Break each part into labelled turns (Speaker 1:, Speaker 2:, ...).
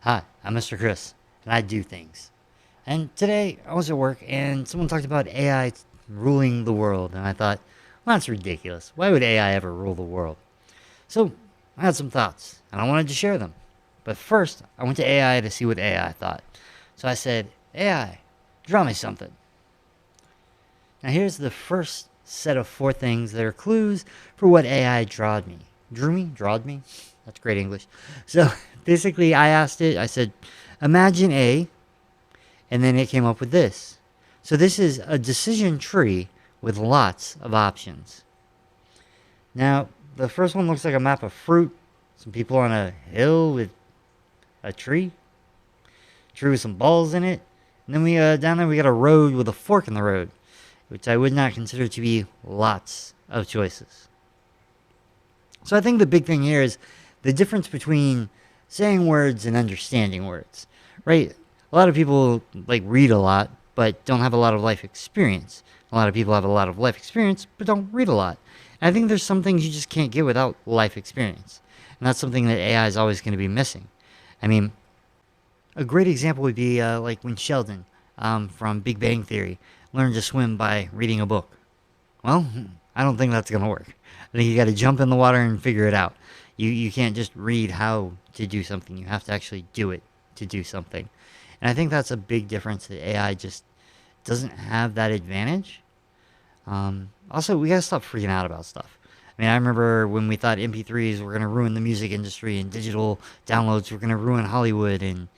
Speaker 1: Hi, I'm Mr. Chris, and I do things. And today I was at work and someone talked about AI ruling the world, and I thought, well, that's ridiculous. Why would AI ever rule the world? So I had some thoughts, and I wanted to share them. But first, I went to AI to see what AI thought. So I said, AI, draw me something. Now here's the first set of four things that are clues for what AI drawed me. Drew me? Drawed me? That's great English. So basically, I asked it, I said, imagine A, and then it came up with this. So this is a decision tree with lots of options. Now, the first one looks like a map of fruit, some people on a hill with a tree with some balls in it. And then we down there we got a road with a fork in the road, which I would not consider to be lots of choices. So I think the big thing here is the difference between saying words and understanding words, right? A lot of people like read a lot but don't have a lot of life experience. A lot of people have a lot of life experience but don't read a lot. And I think there's some things you just can't get without life experience. And that's something that AI is always going to be missing. I mean, a great example would be like when Sheldon from Big Bang Theory learned to swim by reading a book. Well, I don't think that's going to work. I think you got to jump in the water and figure it out. You can't just read how to do something. You have to actually do it to do something. And I think that's a big difference that AI just doesn't have that advantage. Also, we got to stop freaking out about stuff. I mean, I remember when we thought MP3s were going to ruin the music industry and digital downloads were going to ruin Hollywood. And,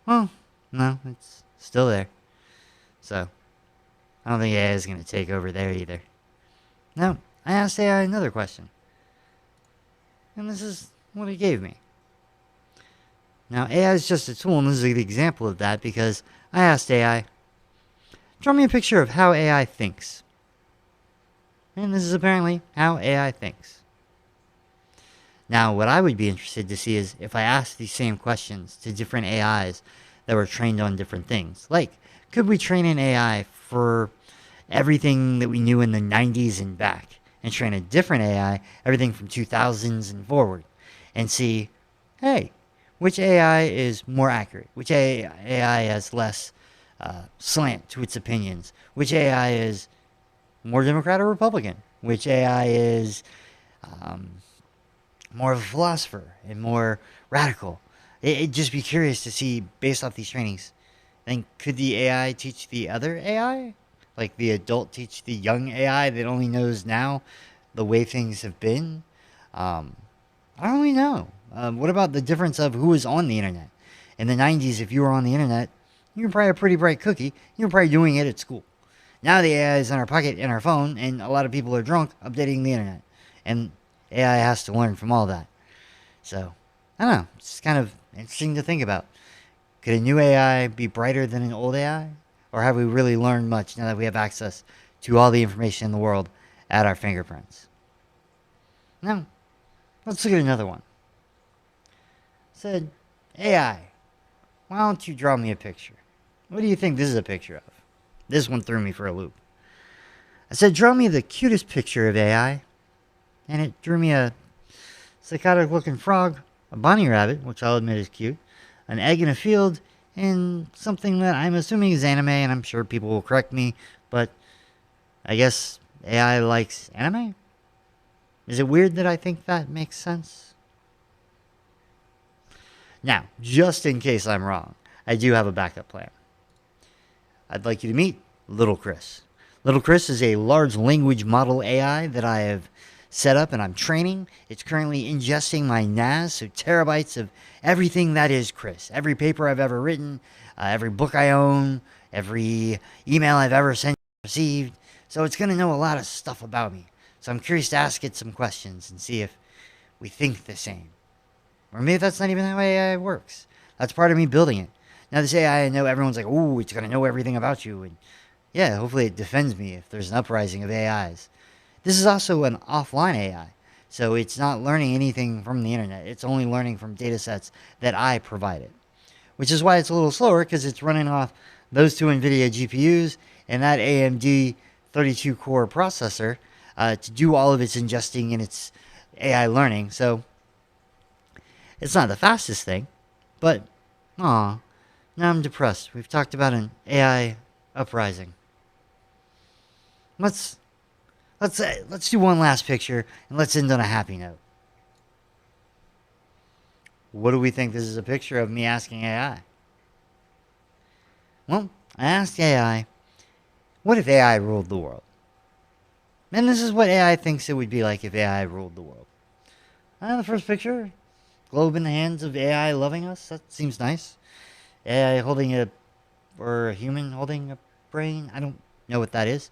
Speaker 1: well, no, it's still there. So, I don't think AI is going to take over there either. Now, I asked AI another question. And this is what it gave me. Now, AI is just a tool, and this is an example of that because I asked AI, draw me a picture of how AI thinks. And this is apparently how AI thinks. Now, what I would be interested to see is if I asked these same questions to different AIs that were trained on different things. Like, could we train an AI for everything that we knew in the 90s and back? And train a different AI, everything from 2000s and forward, and see, hey, which AI is more accurate? Which AI has less slant to its opinions? Which AI is more Democrat or Republican? Which AI is more of a philosopher and more radical? It'd just be curious to see, based off these trainings, then could the AI teach the other AI? Like the adult teach the young AI that only knows now the way things have been? I don't really know. What about the difference of who was on the internet? In the 90s, if you were on the internet, you were probably a pretty bright cookie. You were probably doing it at school. Now the AI is in our pocket, in our phone, and a lot of people are drunk updating the internet. And AI has to learn from all that. So, I don't know. It's kind of interesting to think about. Could a new AI be brighter than an old AI? Or have we really learned much now that we have access to all the information in the world at our fingerprints? Now, let's look at another one. It said, AI, why don't you draw me a picture? What do you think this is a picture of? This one threw me for a loop. I said, draw me the cutest picture of AI. And it drew me a psychotic looking frog, a bunny rabbit, which I'll admit is cute, an egg in a field, and something that I'm assuming is anime, and I'm sure people will correct me, but I guess AI likes anime? Is it weird that I think that makes sense? Now, just in case I'm wrong, I do have a backup plan. I'd like you to meet Little Chris. Little Chris is a large language model AI that I have set up and I'm training. It's currently ingesting my NAS, so terabytes of everything that is Chris. Every paper I've ever written, every book I own, every email I've ever sent received. So it's going to know a lot of stuff about me. So I'm curious to ask it some questions and see if we think the same. Or maybe that's not even how AI works. That's part of me building it. Now this AI, I know everyone's like, ooh, it's going to know everything about you. And yeah, hopefully it defends me if there's an uprising of AIs. This is also an offline AI, so it's not learning anything from the internet. It's only learning from data sets that I provided, which is why it's a little slower because it's running off those two NVIDIA GPUs and that AMD 32-core processor to do all of its ingesting and its AI learning. So it's not the fastest thing, but Aw, now I'm depressed. We've talked about an AI uprising. Let's let's do one last picture and let's end on a happy note. What do we think this is a picture of me asking AI? Well, I asked AI, what if AI ruled the world? And this is what AI thinks it would be like if AI ruled the world. The first picture, globe in the hands of AI loving us. That seems nice. AI holding or a human holding a brain. I don't know what that is.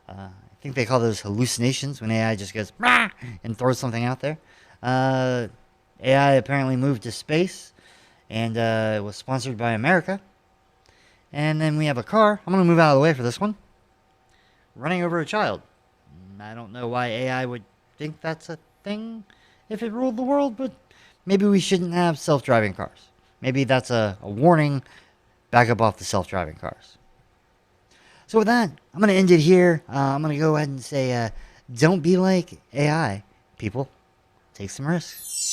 Speaker 1: I think they call those hallucinations when AI just goes "Rah!" and throws something out there. AI apparently moved to space and it was sponsored by America. And then we have a car. I'm going to move out of the way for this one. Running over a child. I don't know why AI would think that's a thing if it ruled the world, but maybe we shouldn't have self-driving cars. Maybe that's a warning. Back up off the self-driving cars. So with that, I'm going to end it here. I'm going to go ahead and say, don't be like AI, people. Take some risks.